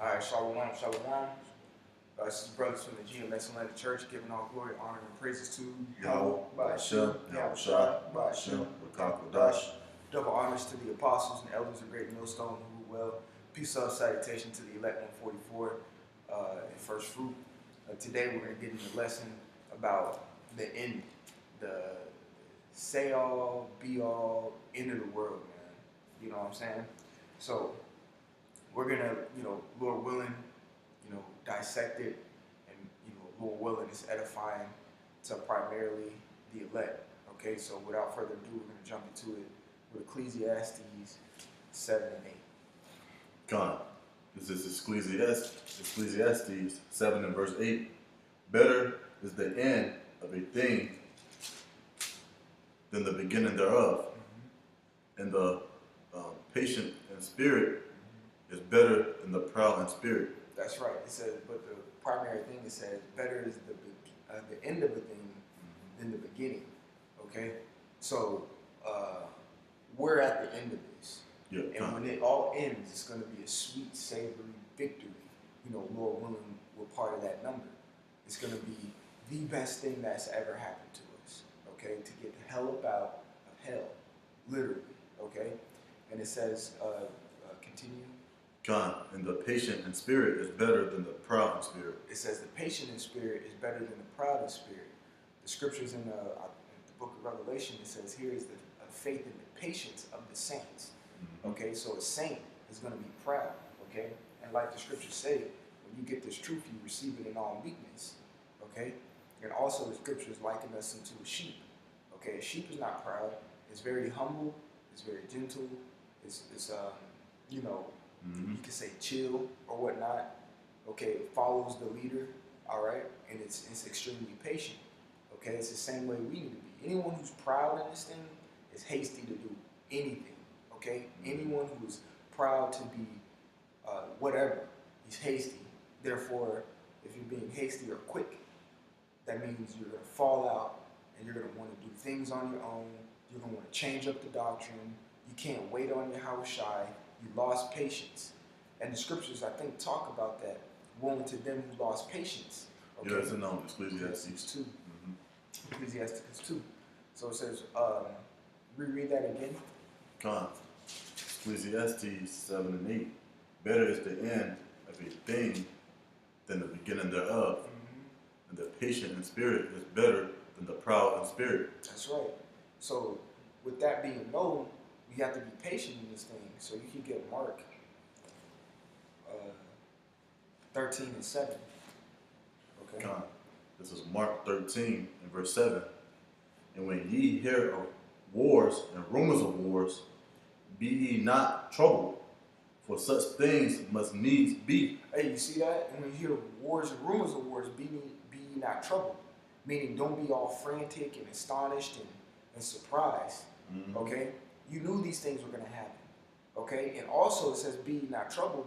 All right, shalom, shalom. This is brothers from the GMS Atlanta Church, giving all glory, honor, and praises to Yahweh, Ba'ashem, Yahweh Shai, Ba'ashem, Rakakadash. Double honors to the apostles and elders of Great Millstone who rule well. Peace, love, salutation to the elect 144 and first fruit. Today we're going to get into a lesson about the end, the say all, be all, end of the world, man. You know what I'm saying? So we're going to, Lord willing, dissect it, and Lord willing, it's edifying to primarily the elect. Okay, so without further ado, we're going to jump into it with Ecclesiastes 7 and 8. Con. This is Ecclesiastes 7 and verse 8. Better is the end of a thing than the beginning thereof, and the patient in spirit is better than the proud in spirit. That's right. It says, but the primary thing it says, better is the end of a thing than the beginning. Okay, so we're at the end of this, and when it all ends, it's going to be a sweet, savory victory. Lord willing, we're part of that number. It's going to be the best thing that's ever happened to us. Okay, to get the hell up out of hell, literally. Okay, and it says, continue. Con, and the patient in spirit is better than the proud in spirit. It says the patient in spirit is better than the proud in spirit. The scriptures in the book of Revelation, it says here is the faith and the patience of the saints. Okay, so a saint is going to be proud. Okay, and like the scriptures say, when you get this truth, you receive it in all meekness. Okay, and also the scriptures liken us into a sheep. Okay, a sheep is not proud. It's very humble. It's very gentle. It's you could say chill or whatnot. Okay, it follows the leader, all right, and it's extremely patient. Okay, it's the same way we need to be. Anyone who's proud in this thing is hasty to do anything. Okay, anyone who's proud to be whatever, he's hasty. Therefore, if you're being hasty or quick, that means you're going to fall out and you're going to want to do things on your own. You're going to want to change up the doctrine. You can't wait on your Yahweh Shai. You lost patience. And the scriptures, I think, talk about that. Woe to them who lost patience. Okay? Yeah, it's in Ecclesiastes 2. Ecclesiastes 2. So it says, reread that again. Con. Ecclesiastes 7 and 8. Better is the end of a thing than the beginning thereof. And the patient in spirit is better than the proud in spirit. That's right. So with that being known, we have to be patient in this thing. So you can get Mark 13 and 7. Okay. Con. This is Mark 13 and verse 7. And when ye hear of wars and rumors of wars, be ye not troubled, for such things must needs be. Hey, you see that? And when you hear wars and rumors of wars, be ye not troubled. Meaning don't be all frantic and astonished and surprised. Okay? You knew these things were going to happen. Okay? And also it says be ye not troubled.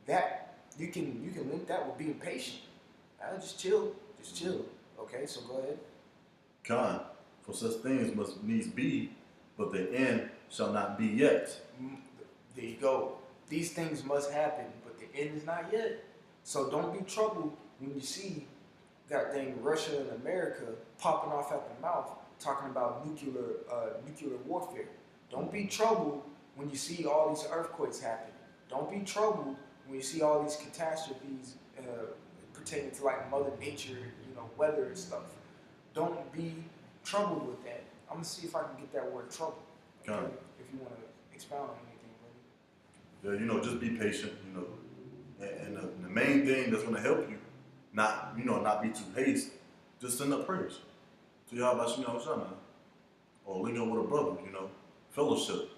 That you can link that with being patient. Just chill. Just chill. Okay, so go ahead. Con, for such things must needs be, but the end shall not be yet. There you go. These things must happen, but the end is not yet. So don't be troubled when you see that thing Russia and America popping off at the mouth, talking about nuclear warfare. Don't be troubled when you see all these earthquakes happen. Don't be troubled when you see all these catastrophes pertaining to like Mother Nature, weather and stuff. Don't be troubled with that. I'm gonna see if I can get that word trouble. Okay? If you want to expound on anything, brother. Yeah, just be patient. And the main thing that's gonna help you, not be too hasty. Just send up prayers to Yahweh Shai, or link up with a brother. Fellowship.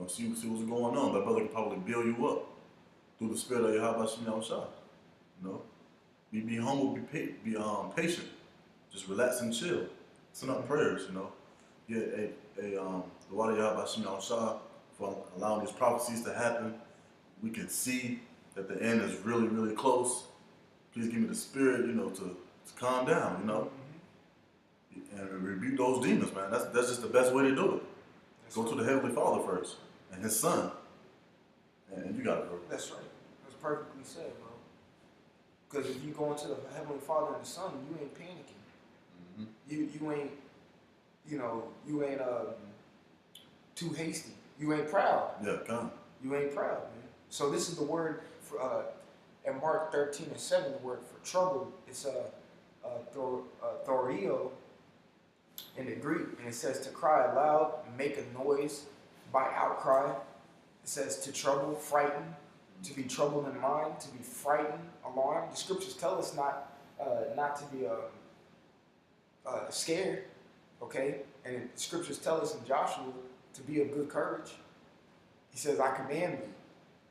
See what's going on. That brother can probably build you up through the spirit of Yahweh Shai. Be humble, be patient. Just relax and chill. Send up prayers, Yeah, the water Yahweh Shai for allowing these prophecies to happen. We can see that the end is really, really close. Please give me the spirit, to calm down, and rebuke those demons, man. That's just the best way to do it. Go to the Heavenly Father first and His Son, and you got it, bro. That's right. That's perfectly said, bro. Because if you go into the Heavenly Father and the Son, you ain't panicking. You ain't, you ain't too hasty. You ain't proud. Yeah, come. You ain't proud, man. So this is the word for in Mark 13:7. The word for trouble. It's thorio in the Greek, and it says to cry aloud, make a noise by outcry. It says to trouble, frighten, to be troubled in mind, to be frightened, alarmed. The scriptures tell us not to be scared, okay? And the scriptures tell us in Joshua to be of good courage. He says, I command thee.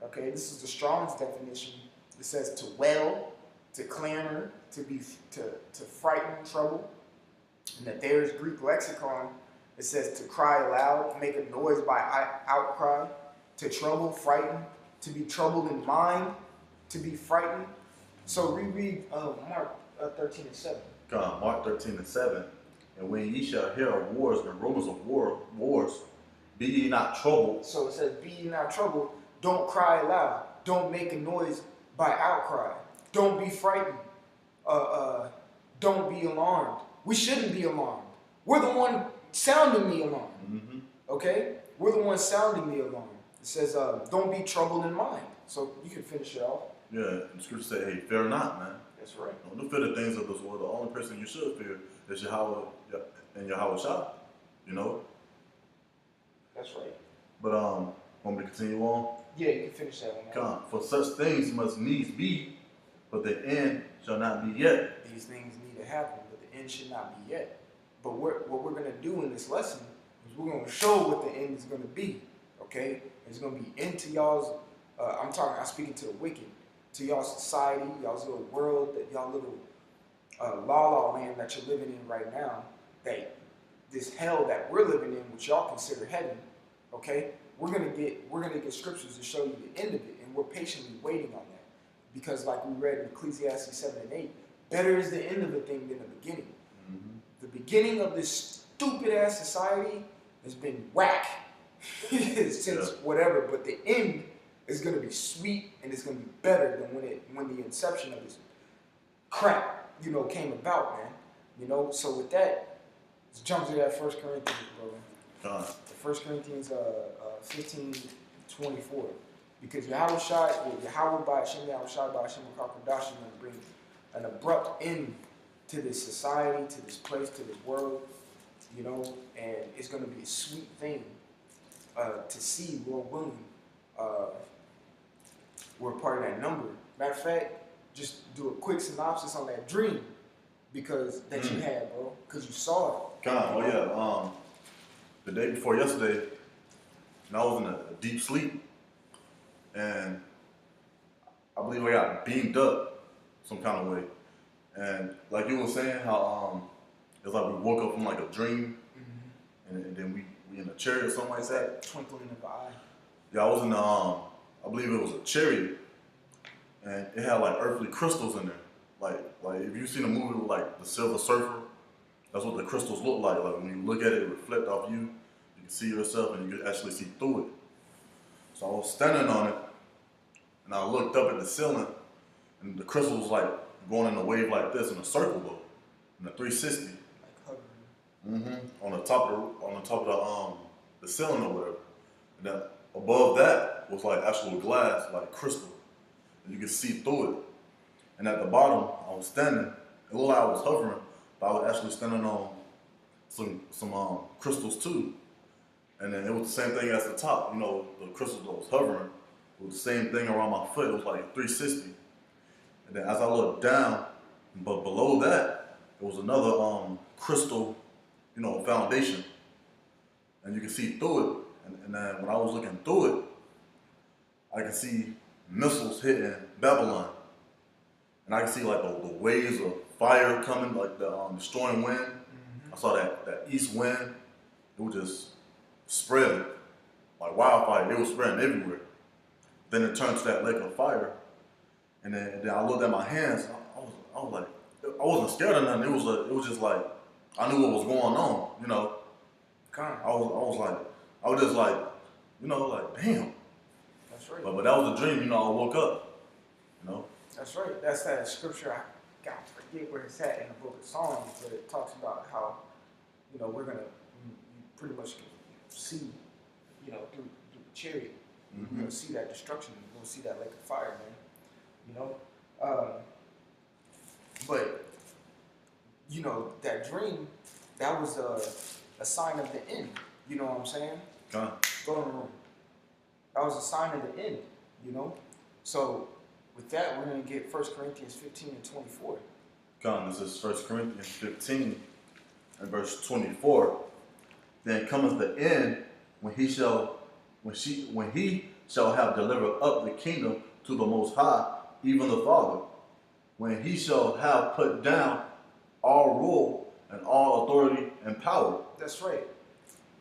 Okay, this is the Strong's definition. It says to wail, to clamor, to frighten, trouble. And that there's Greek lexicon, it says to cry aloud, make a noise by outcry, to trouble, frighten, to be troubled in mind, to be frightened. So reread Mark 13:7. God, Mark 13:7. And when ye shall hear of wars and rumors of wars, be ye not troubled. So it says, be ye not troubled. Don't cry aloud. Don't make a noise by outcry. Don't be frightened. Don't be alarmed. We shouldn't be alarmed. We're the one sounding the alarm. Mm-hmm. Okay? We're the one sounding the alarm. It says, don't be troubled in mind. So you can finish it off. Yeah, and the scripture say, hey, fear not, man. That's right. Don't fear the things of this world. The only person you should fear is Yahweh and Yahweh Shah. You know? That's right. But want me to continue on? Yeah, you can finish that one. Come. For such things must needs be, but the end shall not be yet. These things need to happen, but the end should not be yet. But what we're going to do in this lesson is we're going to show what the end is going to be. Okay? It's going to be into y'all's, I'm speaking to the wicked, to y'all society, y'all's little world, that y'all little la land that you're living in right now, that this hell that we're living in, which y'all consider heaven, okay? We're gonna get scriptures to show you the end of it, and we're patiently waiting on that. Because like we read in Ecclesiastes 7 and 8, better is the end of a thing than the beginning. Mm-hmm. The beginning of this stupid ass society has been whack since whatever, but the end is gonna be sweet and it's gonna be better than when the inception of this crap, came about, man. So with that, let's jump to that 1 Corinthians, brother. God. 1 Corinthians 15:24. Because Yahweh by Hashem Yahweh by Hashem HaKadosh is going to bring an abrupt end to this society, to this place, to this world, and it's going to be a sweet thing to see, Lord willing. We're part of that number. Matter of fact, just do a quick synopsis on that dream because you had, bro, because you saw it. God, oh yeah. The day before yesterday, and I was in a deep sleep, and I believe I got beamed up some kind of way. And like you were saying, how it's like we woke up from like a dream, and then we in a chariot or something like that. Twinkling of the eye. Yeah, I was in the I believe it was a chariot, and it had like earthly crystals in there. Like if you've seen a movie with like the Silver Surfer, that's what the crystals look like. Like when you look at it, it reflect off you. You can see yourself and you can actually see through it. So I was standing on it, and I looked up at the ceiling, and the crystal was like going in a wave like this in a circle though, in a 360. Like hovering. On the top of the ceiling or whatever. And then above that was like actual glass, like crystal, and you could see through it. And at the bottom, I was standing. It looked like I was hovering, but I was actually standing on some crystals too. And then it was the same thing as the top. The crystals that was hovering. It was the same thing around my foot. It was like 360. And then as I looked down, but below that, there was another crystal, foundation. And you can see through it. And then when I was looking through it, I could see missiles hitting Babylon. And I could see like the waves of fire coming, like the destroying wind. I saw that east wind. It was just spreading like wildfire. It was spreading everywhere. Then it turned to that lake of fire. And then I looked at my hands. I was like, I wasn't scared of nothing. It was just like I knew what was going on. I was just like, like damn. That's right. But that was a dream. I woke up. You know? That's right. That's that scripture. I got to forget where it's at in the book of Psalms, but it talks about how, we're gonna you pretty much see, through the chariot, Mm-hmm. you're gonna see that destruction. You're gonna see that lake of fire, man. You know, um, but that dream, that was a sign of the end. You know what I'm saying? Con. Go in the room. That was a sign of the end. So with that, we're gonna get 1 Corinthians 15 and 24. Con, this is 1 Corinthians 15 and verse 24. Then cometh the end when he shall have delivered up the kingdom to the Most High, even the Father, when he shall have put down all rule and all authority and power. That's right.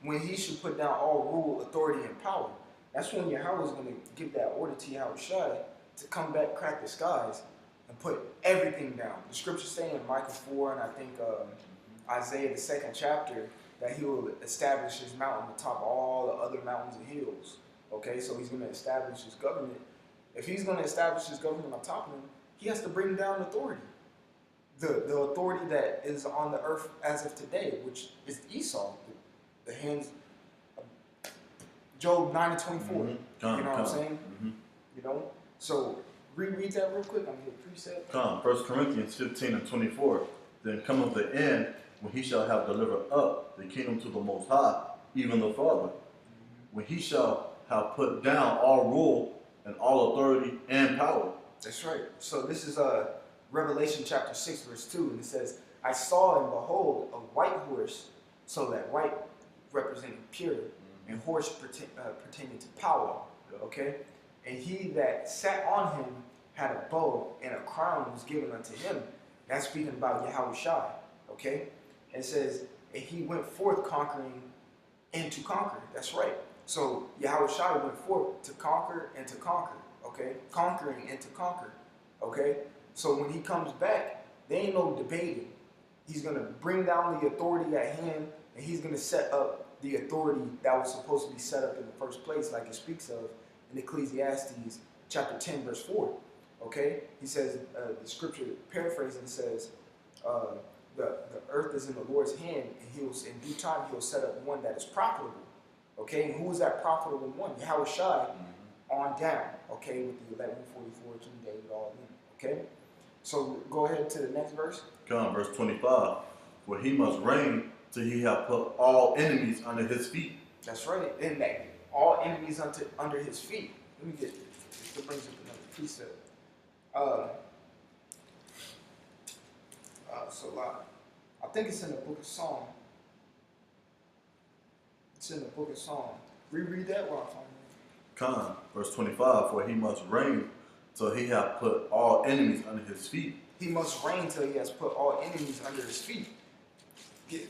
When he should put down all rule, authority, and power. That's when Yahweh is going to give that order to Yahushua to come back, crack the skies, and put everything down. The scriptures say in Micah 4, and I think Isaiah, the 2nd chapter, that he will establish his mountain atop all the other mountains and hills. Okay, so he's going to establish his government. If he's going to establish his government on top of him, he has to bring down authority. The authority that is on the earth as of today, which is Esau, the hands of Job 9 and 24. Mm-hmm. You know what I'm saying? Mm-hmm. So reread that real quick. I'm going to get precept. Come, 1 Corinthians 15 and 24. Then cometh the end when he shall have delivered up the kingdom to the Most High, even the Father, when he shall have put down all rule and all authority and power. That's right. So this is Revelation chapter 6, verse 2, and it says, I saw and behold a white horse, so that white representing pure, and horse pertaining to power. Okay? And he that sat on him had a bow, and a crown was given unto him. That's speaking about Yahushua. Okay? And it says, and he went forth conquering and to conquer. That's right. So Yahushua went forth to conquer and to conquer. Okay? Conquering and to conquer. Okay? So when he comes back, there ain't no debating. He's going to bring down the authority at hand, and he's going to set up the authority that was supposed to be set up in the first place, like it speaks of in Ecclesiastes chapter 10, verse 4. Okay? He says, the scripture paraphrasing says, the earth is in the Lord's hand, and in due time he'll set up one that is profitable. Okay? And who is that profitable one? Yahushua on down. Okay? With the 1144, King David, all of them. Okay? So go ahead to the next verse. Come, verse 25. For he must reign till he have put all enemies under his feet. That's right. And that all enemies under his feet. Let me get this. It brings up another precept. I think it's in the book of Psalm. It's in the book of Psalm. Reread that while I find it. Come, verse 25. For he must reign till he have put all enemies under his feet. He must reign till he has put all enemies under his feet.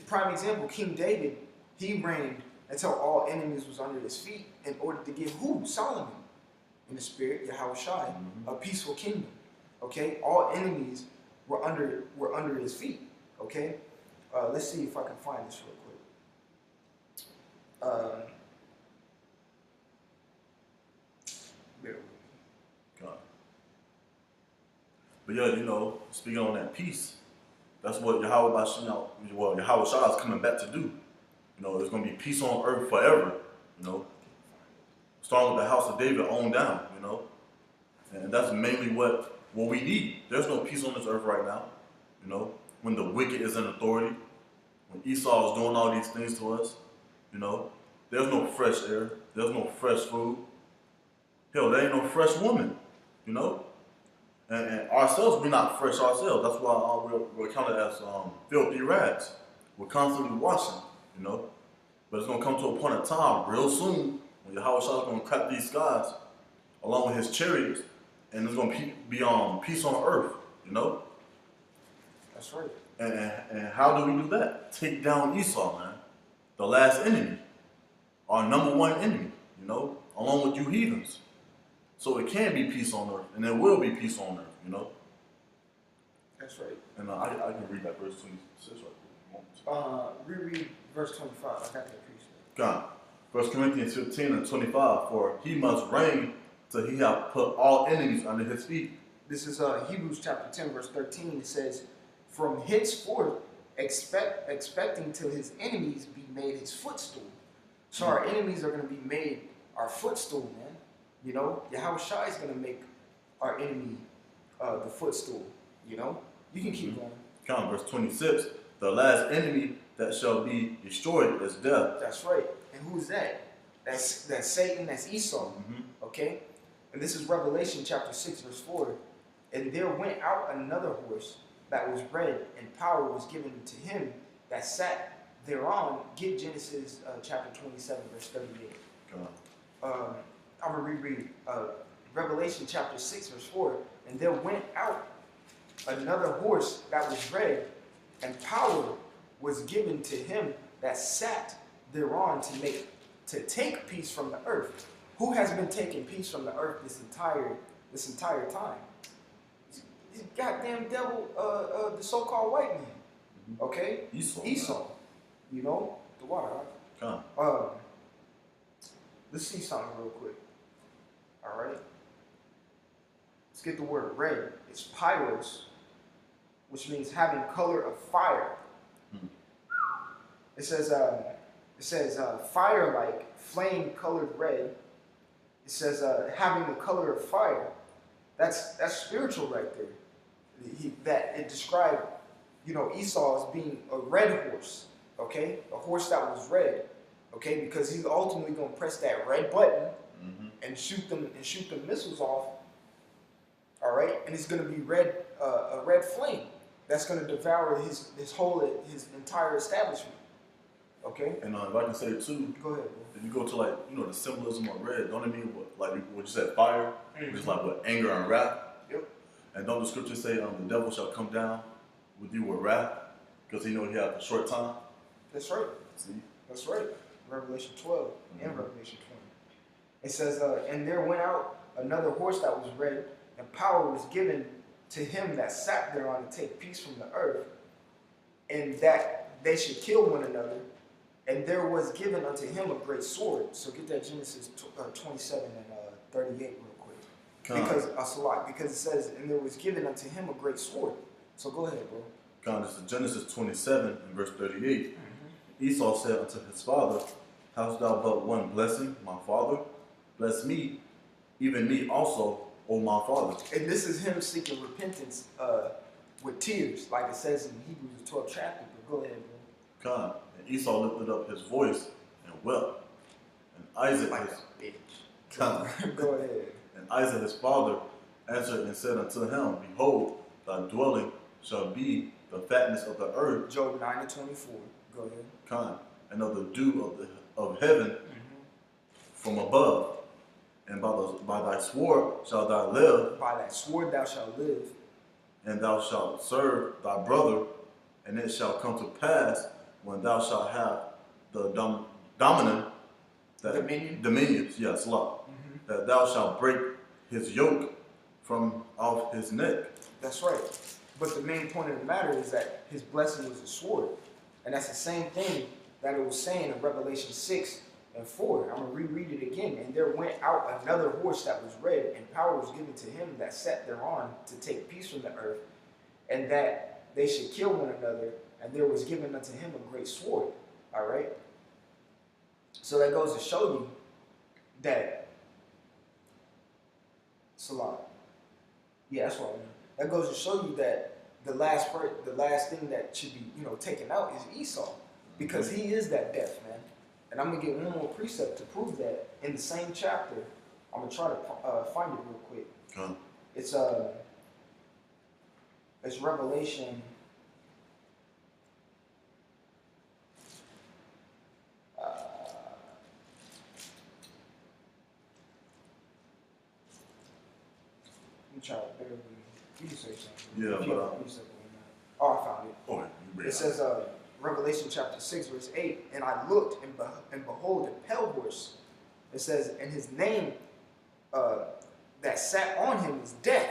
Prime example, King David, he reigned until all enemies was under his feet in order to give who? Solomon, in the spirit, Yahushua, a peaceful kingdom. Okay? All enemies were under his feet. Okay? Let's see if I can find this real quick. Bear with me. God. But yeah, speaking on that peace, that's what Yahweh Shah is coming back to do. There's going to be peace on earth forever, starting with the house of David on down, and that's mainly what we need. There's no peace on this earth right now, when the wicked is in authority, when Esau is doing all these things to us, there's no fresh air, there's no fresh food. Hell, there ain't no fresh woman, And ourselves, we're not fresh ourselves. That's why we're counted as filthy rags. We're constantly washing, But it's going to come to a point in time real soon when Yahweh Shah is going to crack these skies along with his chariots, and there's going to be peace on earth, That's right. And how do we do that? Take down Esau, man. The last enemy. Our number one enemy, along with you heathens. So it can be peace on earth, and there will be peace on earth, That's right. And I can read that verse 26 right there. Reread verse 25. I got that piece. God. 1 Corinthians 15 and 25. For he must reign till he have put all enemies under his feet. This is Hebrews chapter 10, verse 13. It says, "From henceforth expecting till his enemies be made his footstool." So our enemies are going to be made our footstool, man. You know, Yahushua is going to make our enemy the footstool. You know, you can keep going. Come, verse 26. The last enemy that shall be destroyed is death. That's right. And who's that? That's Satan. That's Esau. Okay. And this is Revelation chapter 6, verse 4. "And there went out another horse that was red, and power was given to him that sat thereon." Get Genesis chapter 27, verse 38. I'm going to reread Revelation chapter 6, verse 4. "And there went out another horse that was red, and power was given to him that sat thereon to take peace from the earth." Who has been taking peace from the earth this entire time? This goddamn devil, the so-called white man. Okay? Esau. You know, the water. Come. Let's see something real quick. All right. Let's get the word red. It's pyros, which means having color of fire. It says fire-like, flame-colored red. It says having the color of fire. That's spiritual right there. It described, you know, Esau as being a red horse. Okay, a horse that was red. Okay, because he's ultimately going to press that red button and shoot them missiles off. All right, and it's going to be a red flame that's going to devour his entire establishment. Okay. And if I can say it too, go ahead. If you go to, like, you know, the symbolism of red, don't it mean what you said, fire, which is like what, anger and wrath. Yep. And don't the scripture say the devil shall come down with you with wrath because he know he has a short time? That's right. See. That's right. Revelation 12 and Revelation 20. It says, "And there went out another horse that was red, and power was given to him that sat thereon to take peace from the earth, and that they should kill one another. And there was given unto him a great sword." So get that Genesis 27 and 38 real quick. Because it says, "And there was given unto him a great sword." So go ahead, bro. This is Genesis 27 and verse 38. Esau said unto his father, "Hast thou but one blessing, my father? Bless me, even me also, O my father." And this is him seeking repentance with tears, like it says in Hebrews 12 chapter. But go ahead, bro. And Esau lifted up his voice and wept. And Isaac like his bitch. Go ahead. And Isaac his father answered and said unto him, "Behold, thy dwelling shall be the fatness of the earth." Job 9 and 24. Go ahead. And of the dew of heaven from above. And by thy sword shalt thou live. By that sword thou shalt live. And thou shalt serve thy brother. And it shall come to pass when thou shalt have the dominions, yes, law, that thou shalt break his yoke from off his neck. That's right. But the main point of the matter is that his blessing was a sword. And that's the same thing that it was saying in Revelation 6 and 4. I'm going to reread it again. "And there went out another horse that was red, and power was given to him that sat thereon to take peace from the earth, and that they should kill one another. And there was given unto him a great sword." All right? So that goes to show you that Salah. Yeah, that's what I mean. That goes to show you that the last thing that should be, you know, taken out is Esau, because he is that death, man. And I'm gonna get one more precept to prove that in the same chapter. I'm gonna try to find it real quick. It's Revelation. I'm trying to bear with me. You can say something. Yeah, but oh, I found it. Okay, it says Revelation chapter 6, verse 8, "And I looked, and behold, a pale horse." It says, "And his name that sat on him was Death,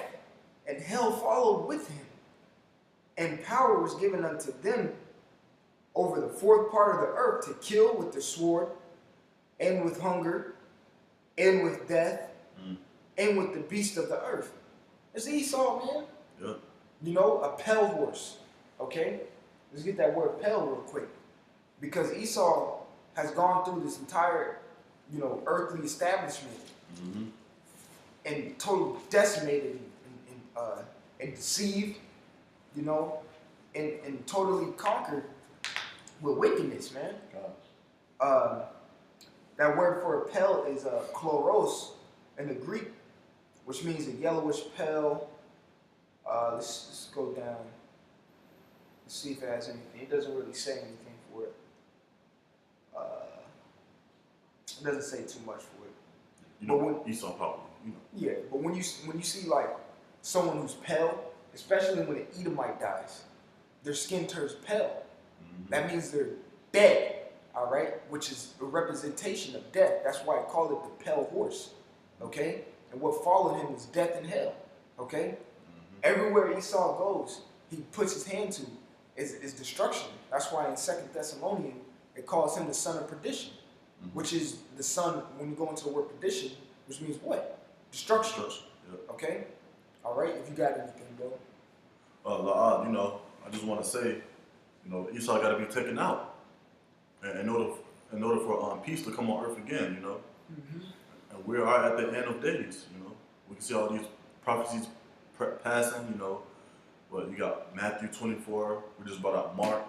and hell followed with him. And power was given unto them over the fourth part of the earth to kill with the sword, and with hunger, and with death, and with the beast of the earth." It's Esau, man. Yeah. You know, a pale horse. Okay? Let's get that word pale real quick. Because Esau has gone through this entire, you know, earthly establishment Mm-hmm. and totally decimated and deceived, you know, and totally conquered with wickedness, man. That word for pale is chloros in the Greek, which means a yellowish pale. Let's go down. Let's see if it has anything. It doesn't really say anything for it. It doesn't say too much for it. You know, But when- Esau probably, you know. Yeah, but when you see like someone who's pale, especially when an Edomite dies, their skin turns pale. Mm-hmm. That means they're dead. All right, which is a representation of death. That's why I call it the pale horse. Okay, and what followed him was death and hell. Okay, everywhere Esau goes, he puts his hand to is destruction. That's why in 2 Thessalonians it calls him the son of perdition, which is the son, when you go into the word perdition, which means what? Destruction. Yeah. Okay? All right, if you got anything, bro. You know, I just want to say, you know, Esau got to be taken out in order for peace to come on earth again, you know. And we are at the end of days, you know. We can see all these prophecies passing, you know. But you got Matthew 24, we just brought out Mark.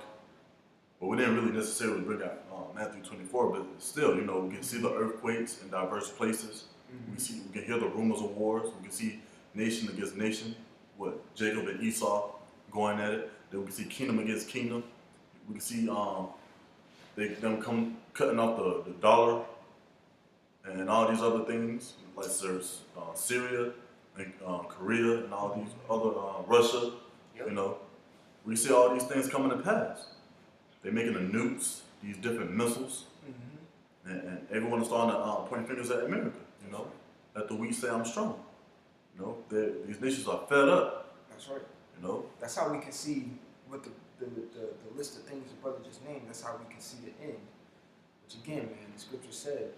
But we didn't really necessarily bring out Matthew 24, but still, you know, we can see the earthquakes in diverse places. We can hear the rumors of wars. We can see nation against nation, what Jacob and Esau going at it. Then we can see kingdom against kingdom. We can see them come cutting off the dollar and all these other things, like there's Syria and Korea and all these other Russia. Yep. You know, we see all these things coming to pass. They're making the nukes, these different missiles, and everyone is starting to point fingers at America. You know, let the weak say I'm strong. You know, these nations are fed up. That's right. You know, That's how we can see with the list of things the brother just named. That's how we can see the end. Which again, man, the scripture said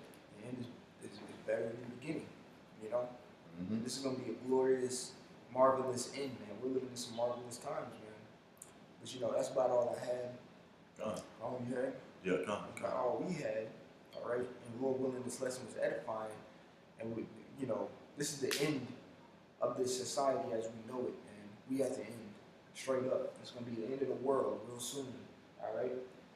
the end is better than the beginning. You know, this is gonna be a glorious, marvelous end, man. We're living in some marvelous times, man. But you know, that's about all I had. All you had? Yeah, About all we had. All right, and Lord willing, this lesson was edifying, and we, you know, this is the end of this society as we know it, and we at the end. Straight up, it's going to be the end of the world real soon. All right.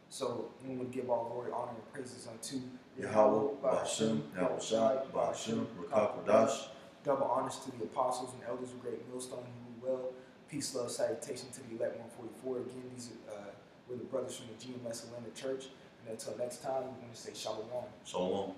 So we would give all glory, honor, and praises unto Yahweh, Ba'ashem, Yahushai, Ba'ashem, Rakakwadash. Double honors to the apostles and elders of Great Millstone who rule well. Peace, love, salutation to the elect 144. Again, these were the brothers from the GMS Atlanta Church. And until next time, we're going to say shalom. Shalom.